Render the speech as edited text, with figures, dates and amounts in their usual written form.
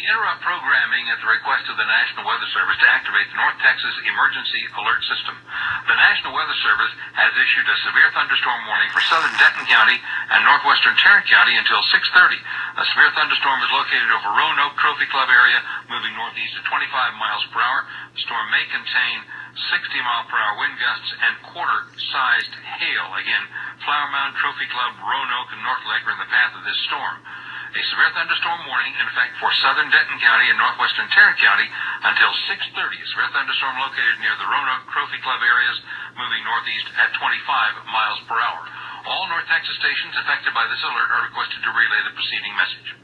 interrupt programming at the request of the National Weather Service to activate the North Texas Emergency Alert System. The National Weather Service has issued a severe thunderstorm warning for southern Denton County and northwestern Tarrant County until 6:30. A severe thunderstorm is located over Roanoke Trophy Club area, moving northeast at 25 miles per hour. The storm may contain 60-mile-per-hour wind gusts and quarter-sized hail. Again, Flower Mound, Trophy Club, Roanoke, and North Lake are in the path of this storm. A severe thunderstorm warning in effect for southern Denton County and northwestern Tarrant County until 6:30. A severe thunderstorm located near the Roanoke Trophy Club areas, moving northeast at 25 miles per hour. All North Texas stations affected by this alert are requested to relay the preceding message.